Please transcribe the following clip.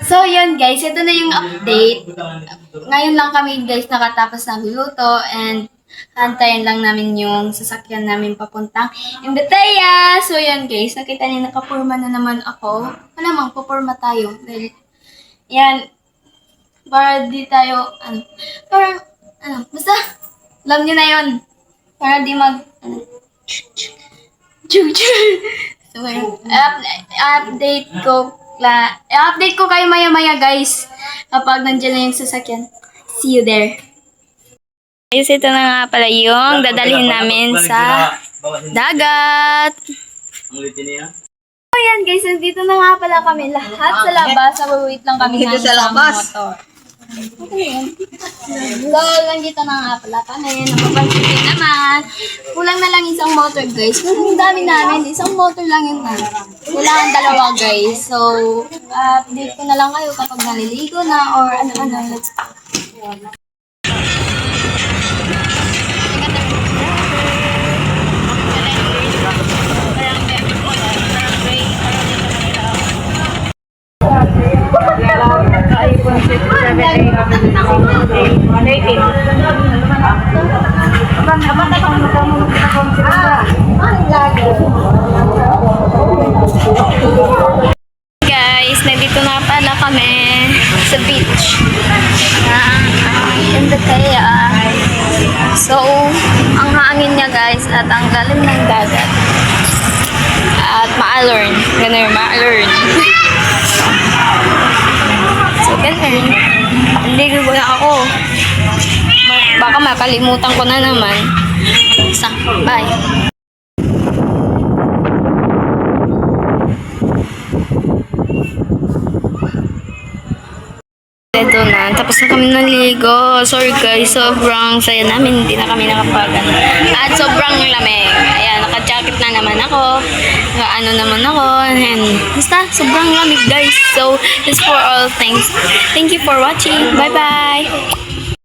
So, yun guys, ito na yung update. Ngayon lang kami guys nakatapos ng luto and hantayin lang namin yung sasakyan namin papuntang Imbeteya. So, yun guys, nakita niyo nakapurma na naman ako. Malamang pupurma tayo. Dahil, yan, para di tayo, basta, alam niyo na yun. Para di so, update ko kayo maya-maya guys kapag nandiyan na yung sasakyan. See you there. Guys, ito na nga pala yung dadalhin namin sa dagat. So yan guys, dito na nga pala kami lahat sa labas. Wait lang kami ng isang motor. So, nandito na nga pala kami. Napapansin din naman. Kulang na lang isang motor, guys. Kung dami namin, isang motor lang yun na. Kailangan dalawa, guys. So, update ko na lang kayo kapag naliligo na or ano-ano. Let's go. Guys, nandito na pala kami sa beach ng Imbeteya. So, ang hangin niya guys at ang lalim ng dagat. At maalorn. Ganun, maalorn. So, ganun. Ligo na ako. Baka makalimutan ko na naman. Bye. Ito na, tapos na kami naligo. Sorry guys, sobrang saya namin. Hindi na kami nakapagan. At sobrang lamig. Ayan, naka-jacket na naman ako. Ano naman ako. And basta, sobrang lamig guys. So, that's for all things. Thank you for watching. Bye-bye.